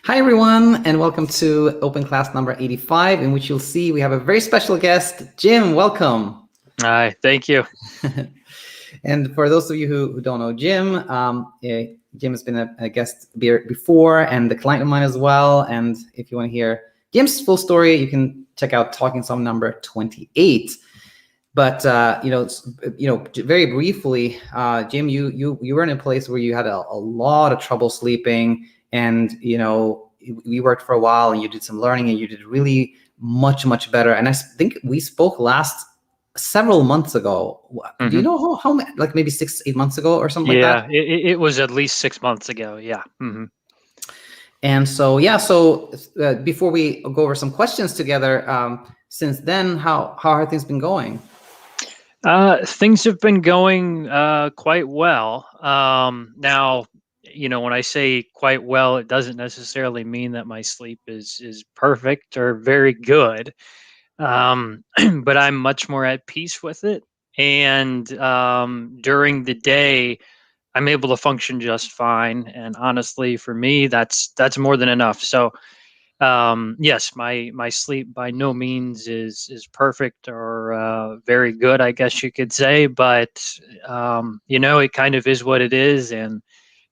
Hi, everyone, and welcome to Open Class number 85, in which you'll see we have a very special guest, Jim. Welcome. Hi, thank you. And for those of you who don't know Jim, Jim has been a guest before and a client of mine as well. And if you want to hear Jim's full story, you can check out Talking Some number 28. But very briefly, Jim, you were in a place where you had a lot of trouble sleeping, and we worked for a while, and you did some learning, and you did really much better. And I think we spoke last several months ago. Do you know how like maybe 6-8 months ago or something like that? Yeah, it was at least 6 months ago. Yeah. And so before we go over some questions together, since then, how have things been going? Things have been going quite well. Now, when I say quite well, it doesn't necessarily mean that my sleep is perfect or very good. But I'm much more at peace with it. And during the day, I'm able to function just fine. And honestly, for me, that's more than enough. So yes, my sleep by no means is perfect or very good, I guess you could say, but it kind of is what it is, and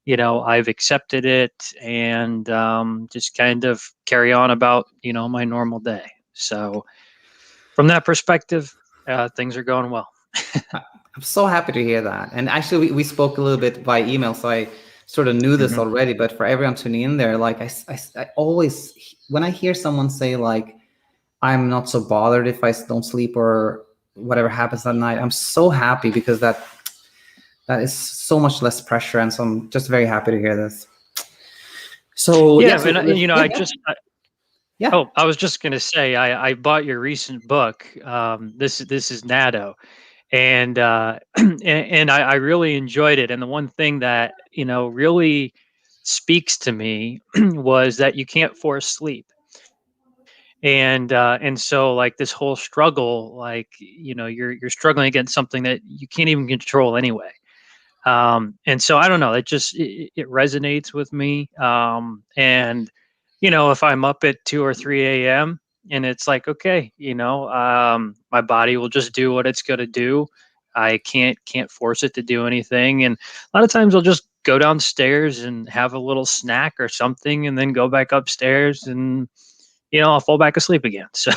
I've accepted it, and just kind of carry on about my normal day. So from that perspective, things are going well. I'm so happy to hear that. And actually, we spoke a little bit by email, so I sort of knew this already. But for everyone tuning in there, like I always, when I hear someone say like, I'm not so bothered if I don't sleep or whatever happens that night, I'm so happy, because that is so much less pressure. And so I'm just very happy to hear this. So yeah, so, I was just going to say, I bought your recent book. This is Natto, and and I really enjoyed it. And the one thing that really speaks to me was that you can't force sleep. And so, like, this whole struggle, like, you're struggling against something that you can't even control anyway. And so I don't know, it resonates with me. And if I'm up at 2 or 3 a.m. and it's like, okay, my body will just do what it's going to do. I can't force it to do anything. And a lot of times I'll just go downstairs and have a little snack or something, and then go back upstairs, and I'll fall back asleep again. So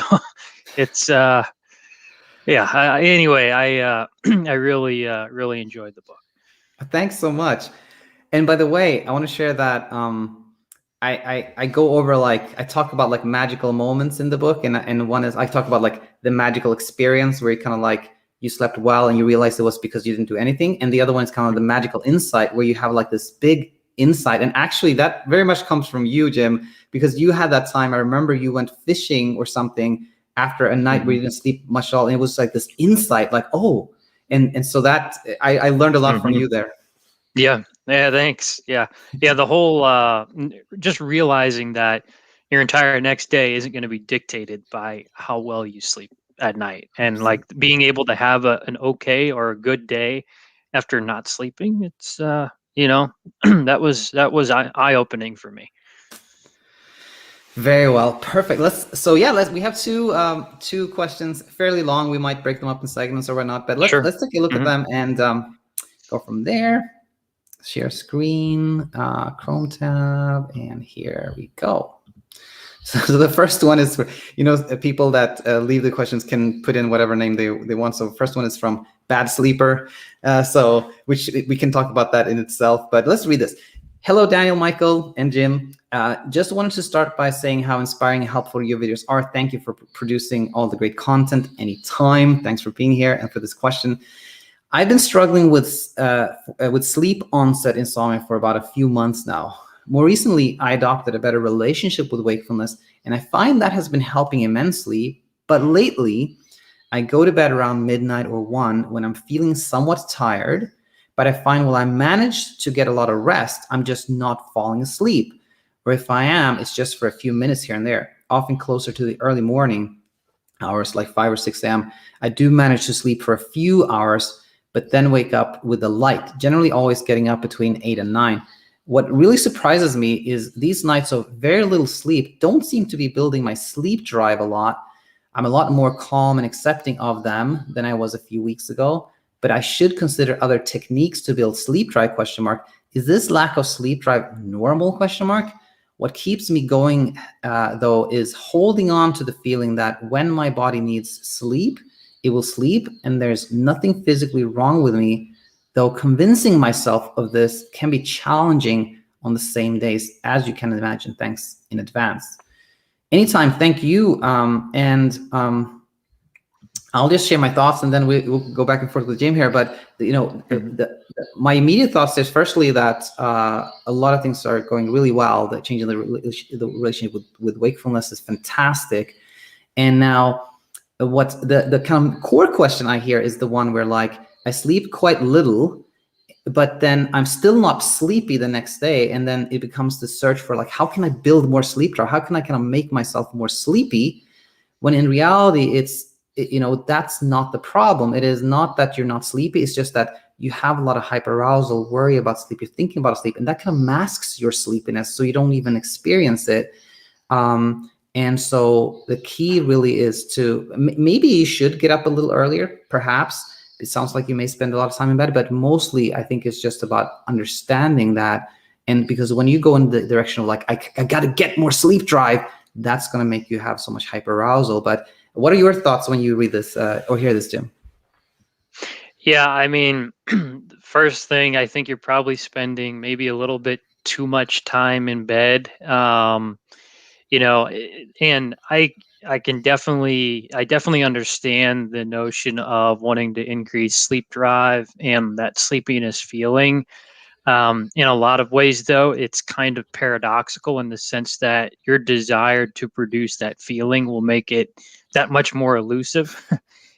it's anyway, I I really enjoyed the book. Thanks so much. And by the way, I want to share that I go over, like, I talk about like magical moments in the book, and one is I talk about like the magical experience where you kind of like you slept well and you realize it was because you didn't do anything, and the other one is kind of the magical insight where you have like this big insight. And actually that very much comes from you, Jim, because you had that time. I remember you went fishing or something after a night where you didn't sleep much at all, and it was like this insight, like, oh, and so that I learned a lot from you there. Yeah. Yeah. Thanks. Yeah. Yeah. The whole, just realizing that your entire next day isn't going to be dictated by how well you sleep at night, and like being able to have an okay or a good day after not sleeping. It's, that was eye opening for me. Very well, perfect. We have two questions, fairly long. We might break them up in segments or whatnot, but Sure. let's take a look at them and go from there. Share screen, Chrome tab, and here we go. So the first one is for, people that leave the questions can put in whatever name they want. So the first one is from Bad Sleeper, which we can talk about that in itself, but let's read this. Hello, Daniel, Michael, and Jim. Just wanted to start by saying how inspiring and helpful your videos are. Thank you for producing all the great content anytime. Thanks for being here and for this question. I've been struggling with sleep onset insomnia for about a few months now. More recently, I adopted a better relationship with wakefulness, and I find that has been helping immensely. But lately, I go to bed around midnight or 1 when I'm feeling somewhat tired, but I find while I manage to get a lot of rest, I'm just not falling asleep. Or if I am, it's just for a few minutes here and there, often closer to the early morning hours, like 5 or 6 a.m. I do manage to sleep for a few hours, but then wake up with the light, generally always getting up between 8 and 9. What really surprises me is these nights of very little sleep don't seem to be building my sleep drive a lot. I'm a lot more calm and accepting of them than I was a few weeks ago, but I should consider other techniques to build sleep drive, question mark. Is this lack of sleep drive normal, question mark? What keeps me going, though, is holding on to the feeling that when my body needs sleep, it will sleep, and there's nothing physically wrong with me, though convincing myself of this can be challenging on the same days, as you can imagine. Thanks in advance. Anytime, thank you. I'll just share my thoughts, and then we'll go back and forth with Jim here. But my immediate thoughts is firstly that a lot of things are going really well. That changing the relationship with wakefulness is fantastic. And now, what the kind of core question I hear is the one where, like, I sleep quite little, but then I'm still not sleepy the next day, and then it becomes the search for, like, how can I build more sleep drive? How can I kind of make myself more sleepy? When in reality, that's not the problem. It is not that you're not sleepy. It's just that you have a lot of hyperarousal, worry about sleep. You're thinking about sleep, and that kind of masks your sleepiness, so you don't even experience it. And so the key really is to maybe you should get up a little earlier, perhaps. It sounds like you may spend a lot of time in bed, but mostly I think it's just about understanding that. And because when you go in the direction of, like, I got to get more sleep drive, that's going to make you have so much hyperarousal. But what are your thoughts when you read this or hear this, Jim? Yeah, I mean, first thing, I think you're probably spending maybe a little bit too much time in bed. And I definitely understand the notion of wanting to increase sleep drive and that sleepiness feeling. In a lot of ways, though, it's kind of paradoxical in the sense that your desire to produce that feeling will make it that much more elusive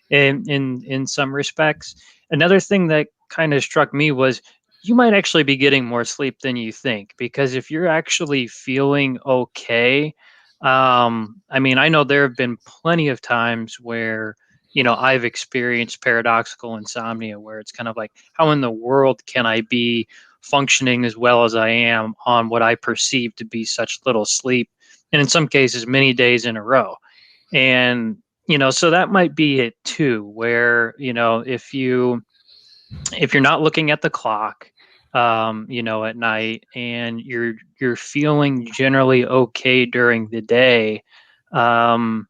in some respects. Another thing that kind of struck me was you might actually be getting more sleep than you think, because if you're actually feeling okay, I mean, I know there have been plenty of times where I've experienced paradoxical insomnia where it's kind of like, how in the world can I be functioning as well as I am on what I perceive to be such little sleep, and in some cases many days in a row. And so that might be it too, where if you're not looking at the clock, at night, and you're feeling generally okay during the day, um,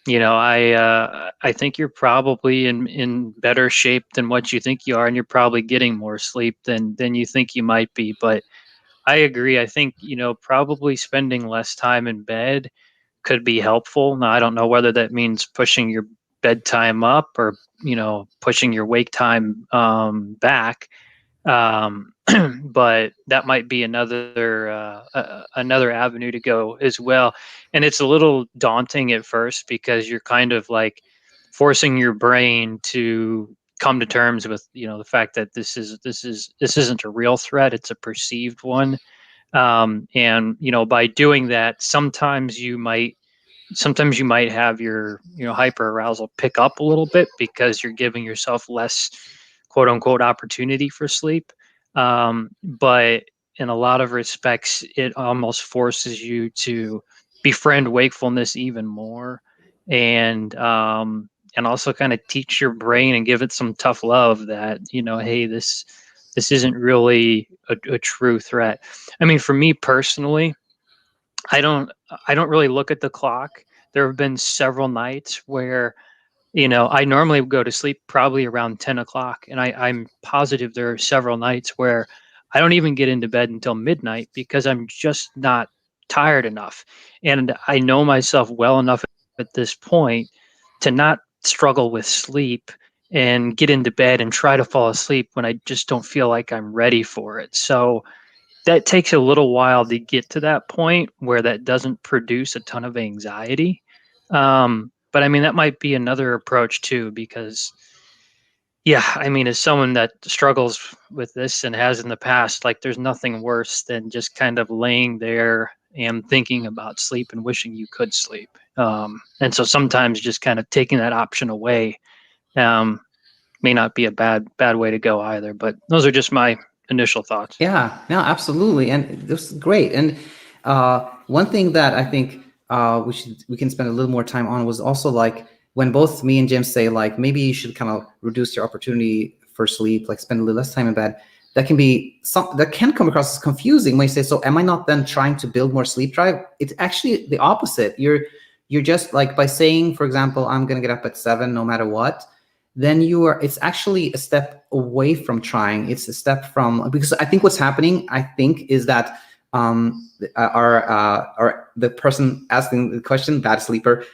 I think you're probably in better shape than what you think you are, and you're probably getting more sleep than you think you might be. But I agree. I think probably spending less time in bed could be helpful. Now, I don't know whether that means pushing your bedtime up or pushing your wake time back. um, but that might be another avenue to go as well. And it's a little daunting at first because you're kind of like forcing your brain to come to terms with the fact that this isn't a real threat, it's a perceived one. And by doing that, sometimes you might have your hyper arousal pick up a little bit because you're giving yourself less quote unquote opportunity for sleep. But in a lot of respects, it almost forces you to befriend wakefulness even more, and also kind of teach your brain and give it some tough love that hey, this isn't really a true threat. I mean, for me personally, I don't I don't really look at the clock. There have been several nights where I normally go to sleep probably around 10 o'clock, and I'm positive there are several nights where I don't even get into bed until midnight because I'm just not tired enough. And I know myself well enough at this point to not struggle with sleep and get into bed and try to fall asleep when I just don't feel like I'm ready for it. So that takes a little while to get to that point where that doesn't produce a ton of anxiety. But I mean, that might be another approach too, because yeah, I mean, as someone that struggles with this and has in the past, like there's nothing worse than just kind of laying there and thinking about sleep and wishing you could sleep. And so sometimes just kind of taking that option away um, may not be a bad way to go either. But those are just initial thoughts. Yeah, no, absolutely, and this is great. And one thing that I think we can spend a little more time on was also like when both me and Jim say like maybe you should kind of reduce your opportunity for sleep, like spend a little less time in bed. That can come across as confusing when you say, so am I not then trying to build more sleep drive? It's actually the opposite. You're just like by saying, for example, I'm gonna get up at 7 no matter what, then it's actually a step away from trying. It's a step from, because I think what's happening, I think, is that the person asking the question, bad sleeper,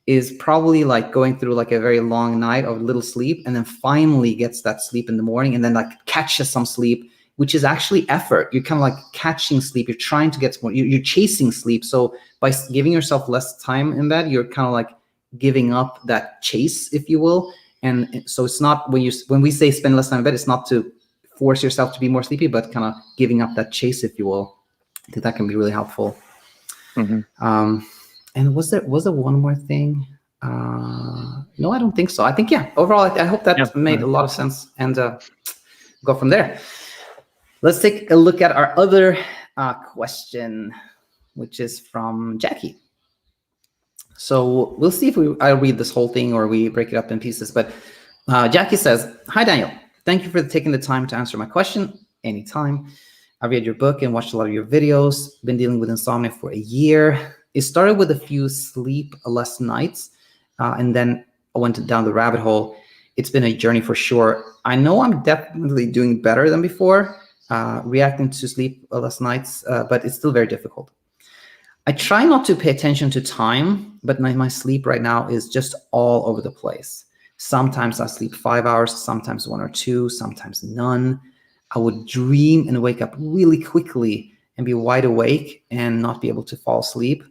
is probably like going through like a very long night of little sleep, and then finally gets that sleep in the morning, and then like catches some sleep, which is actually effort. You're kind of like catching sleep. You're trying to get more. You're chasing sleep. So by giving yourself less time in bed, you're kind of like giving up that chase, if you will. And so it's not when we say spend less time in bed, it's not to force yourself to be more sleepy, but kind of giving up that chase, if you will. I think that can be really helpful. Mm-hmm. And was there one more thing? No, I don't think so. I think, yeah, overall, I hope that made a lot of sense, and go from there. Let's take a look at our other question, which is from Jacky. So we'll see if I'll read this whole thing or we break it up in pieces. But Jacky says, "Hi, Daniel. Thank you for taking the time to answer my question anytime. I read your book and watched a lot of your videos. Been dealing with insomnia for a year. It started with a few sleepless nights, and then I went down the rabbit hole. It's been a journey for sure. I know I'm definitely doing better than before, reacting to sleepless nights, but it's still very difficult. I try not to pay attention to time, but my sleep right now is just all over the place. Sometimes I sleep 5 hours, sometimes 1 or 2, sometimes none. I would dream and wake up really quickly and be wide awake and not be able to fall asleep.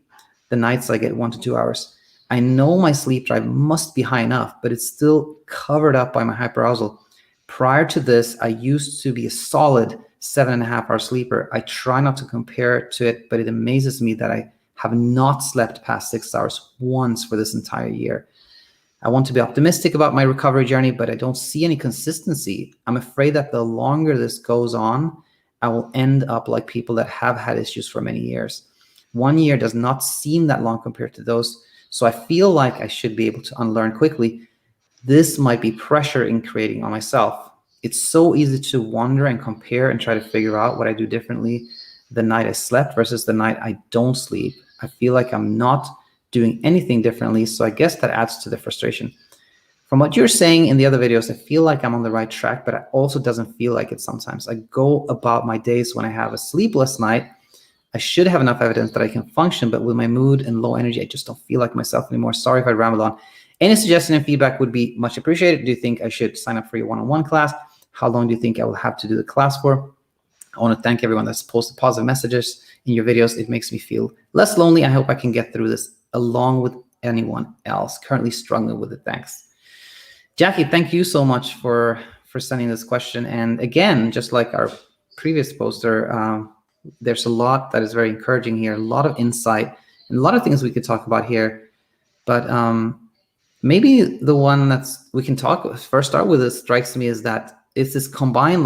The nights I get 1 to 2 hours. I know my sleep drive must be high enough, but it's still covered up by my hyperarousal. Prior to this, I used to be a solid 7.5 hour sleeper. I try not to compare to it, but it amazes me that I have not slept past 6 hours once for this entire year. I want to be optimistic about my recovery journey, but I don't see any consistency. I'm afraid that the longer this goes on, I will end up like people that have had issues for many years. 1 year does not seem that long compared to those, so I feel like I should be able to unlearn quickly. This might be pressure in creating on myself. It's so easy to wonder and compare and try to figure out what I do differently the night I slept versus the night I don't sleep. I feel like I'm not doing anything differently, so I guess that adds to the frustration. From what you're saying in the other videos, I feel like I'm on the right track, but it also doesn't feel like it sometimes. I go about my days when I have a sleepless night. I should have enough evidence that I can function, but with my mood and low energy, I just don't feel like myself anymore. Sorry if I ramble on. Any suggestion and feedback would be much appreciated. Do you think I should sign up for your one-on-one class? How long do you think I will have to do the class for? I want to thank everyone that's posted positive messages in your videos. It makes me feel less lonely. I hope I can get through this along with anyone else currently struggling with it. Thanks. Jacky, thank you so much for sending this question. And again, just like our previous poster, there's a lot that is very encouraging here, a lot of insight, and a lot of things we could talk about here. But maybe the one we can first start with this strikes me is that it's this combined,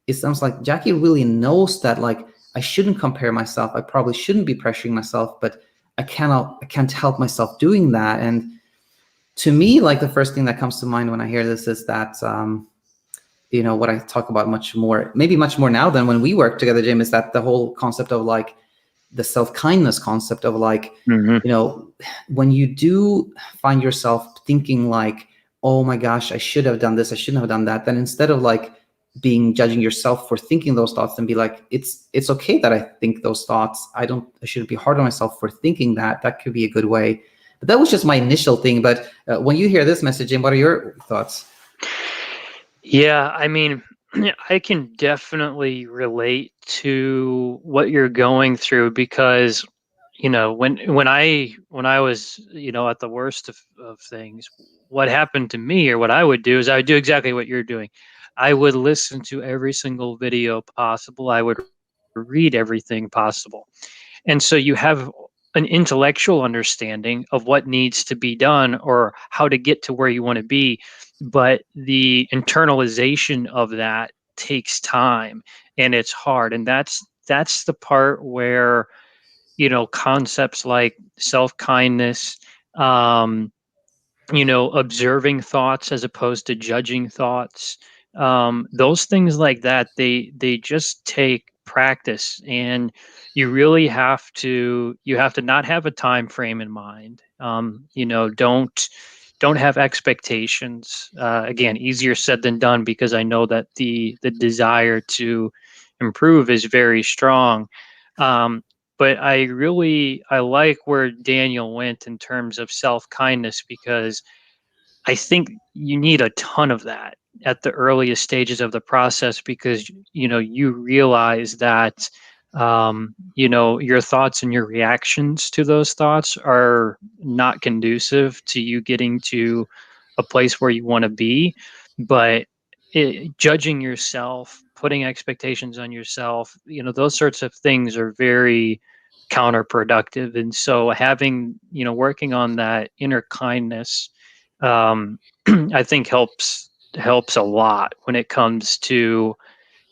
it sounds like Jacky really knows that like I shouldn't compare myself. I probably shouldn't be pressuring myself, but I can't help myself doing that. And to me, like the first thing that comes to mind when I hear this is that what I talk about maybe much more now than when we worked together, Jim, is that the whole concept of like the self-kindness concept of like, when you do find yourself thinking like, oh my gosh, I should have done this, I shouldn't have done that, then instead of like judging yourself for thinking those thoughts, then be like, it's okay that I think those thoughts. I shouldn't be hard on myself for thinking that. That could be a good way. But that was just my initial thing. But when you hear this message, Jim, what are your thoughts? Yeah, I mean, I can definitely relate to what you're going through because, when I was, at the worst of things, what happened to me or what I would do is I would do exactly what you're doing. I would listen to every single video possible. I would read everything possible. And so you have an intellectual understanding of what needs to be done or how to get to where you want to be. But the internalization of that takes time and it's hard. And that's the part where, concepts like self-kindness, um, observing thoughts as opposed to judging thoughts, those things like that, they just take practice, and you have to not have a time frame in mind. Don't have expectations. Again, easier said than done, because I know that the desire to improve is very strong. Um, but I like where Daniel went in terms of self-kindness, because I think you need a ton of that at the earliest stages of the process, because you realize that your thoughts and your reactions to those thoughts are not conducive to you getting to a place where you want to be. But judging yourself, putting expectations on yourself, those sorts of things are very counterproductive. And so working on that inner kindness, um, I think helps a lot when it comes to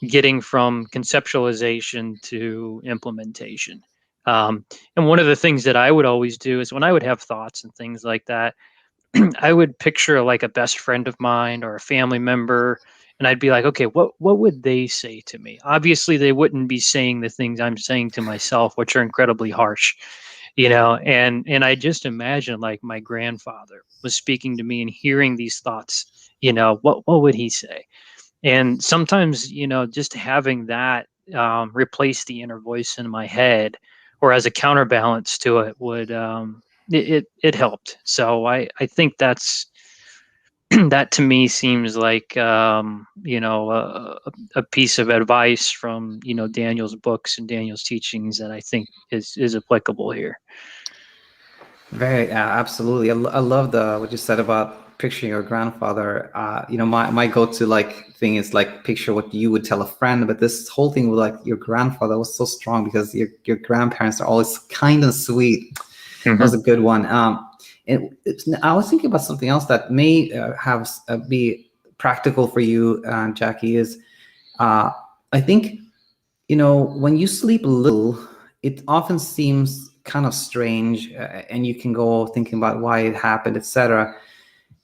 getting from conceptualization to implementation. And one of the things that I would always do is, when I would have thoughts and things like that, I would picture like a best friend of mine or a family member, and I'd be like, okay, what would they say to me? Obviously, they wouldn't be saying the things I'm saying to myself, which are incredibly harsh, and I just imagine, like, my grandfather was speaking to me and hearing these thoughts. What would he say? And sometimes, just having that replace the inner voice in my head, or as a counterbalance to it, would it helped. So I think that to me seems like a piece of advice from Daniel's books and Daniel's teachings that I think is applicable here. Very, absolutely. I love what you said about picturing your grandfather. My go-to like thing is like picture what you would tell a friend, but this whole thing with like your grandfather was so strong, because your grandparents are always kind and sweet. That was a good one. I was thinking about something else that may be practical for you, Jacky. Is I think when you sleep a little, it often seems kind of strange, and you can go thinking about why it happened, etc.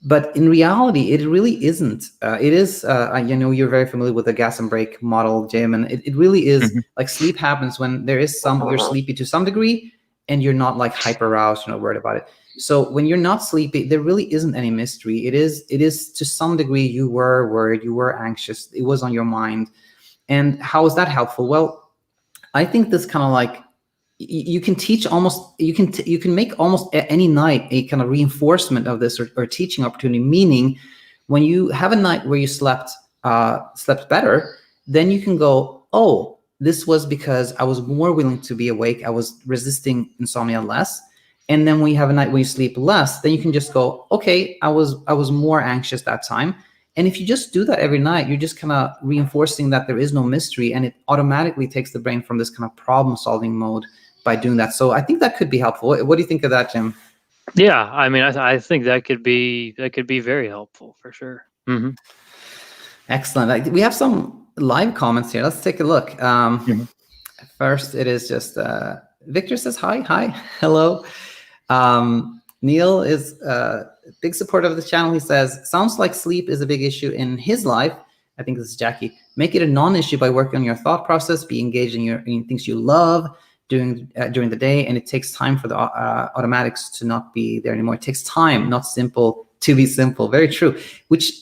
But in reality, it really isn't. It is, you're very familiar with the gas and brake model, Jim, and it really is like sleep happens when you're sleepy to some degree, and you're not like hyper aroused, you're not worried about it. So when you're not sleepy, there really isn't any mystery. It is to some degree you were worried, you were anxious, it was on your mind. And how is that helpful? Well, I think this kind of like you can teach almost you can make almost any night a kind of reinforcement of this, or teaching opportunity. Meaning, when you have a night where you slept better, then you can go, oh, this was because I was more willing to be awake. I was resisting insomnia less. And then when you have a night where you sleep less, then you can just go, okay, I was more anxious that time. And if you just do that every night, you're just kind of reinforcing that there is no mystery, and it automatically takes the brain from this kind of problem-solving mode by doing that. So I think that could be helpful. What do you think of that, Jim? Yeah, I mean, I think that could be very helpful for sure. Excellent. We have some live comments here. Let's take a look. First, it is just Victor says hi, hello. Neil is a big supporter of the channel. He says, sounds like sleep is a big issue in his life. I think this is Jacky. Make it a non-issue by working on your thought process. Be engaged in things you love during the day, and it takes time for the automatics to not be there anymore. It takes time, not simple, to be simple. Very true. Which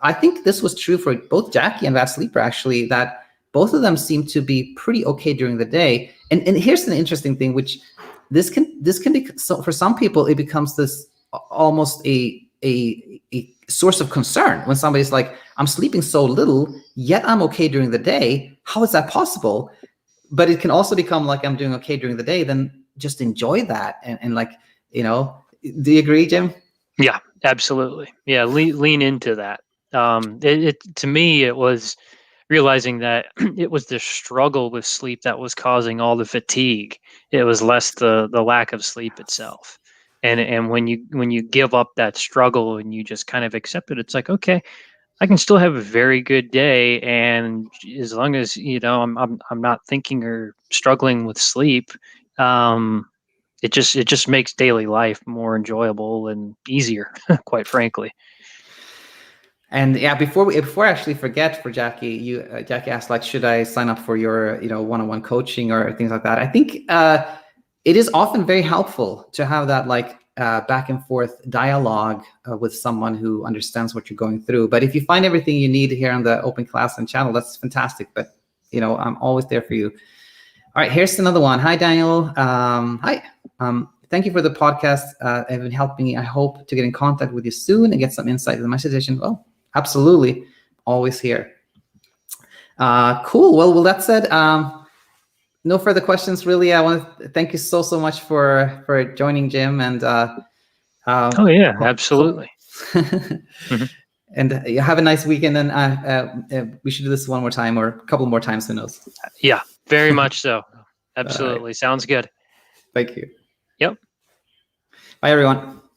I think this was true for both Jacky and Bad Sleeper, actually, that both of them seem to be pretty okay during the day. And here's an interesting thing, which this can be, so for some people it becomes this almost a source of concern when somebody's like, I'm sleeping so little, yet I'm okay during the day. How is that possible? But it can also become like, I'm doing okay during the day, then just enjoy that. And like, do you agree, Jim? Yeah, absolutely. Yeah, lean into that. To me, it was realizing that it was the struggle with sleep that was causing all the fatigue. It was less the lack of sleep itself. And when you give up that struggle and you just kind of accept it, it's like, okay, I can still have a very good day, and as long as I'm not thinking or struggling with sleep, it just makes daily life more enjoyable and easier, quite frankly. And yeah, before I actually forget, for Jacky, Jacky asked, like, should I sign up for your one-on-one coaching or things like that? I think it is often very helpful to have that back and forth dialogue with someone who understands what you're going through. But if you find everything you need here on the open class and channel, that's fantastic. But I'm always there for you. All right, here's another one. Hi, Daniel. Hi. Thank you for the podcast. Have been helping me. I hope to get in contact with you soon and get some insight into my situation. Well, absolutely. Always here. Cool. Well, with that said, no further questions, really. I want to thank you so much for joining, Jim. And Oh yeah, absolutely. Mm-hmm. And you have a nice weekend. And we should do this one more time, or a couple more times. Who knows? Yeah, very much so. Absolutely. Sounds good. Thank you. Yep. Bye, everyone.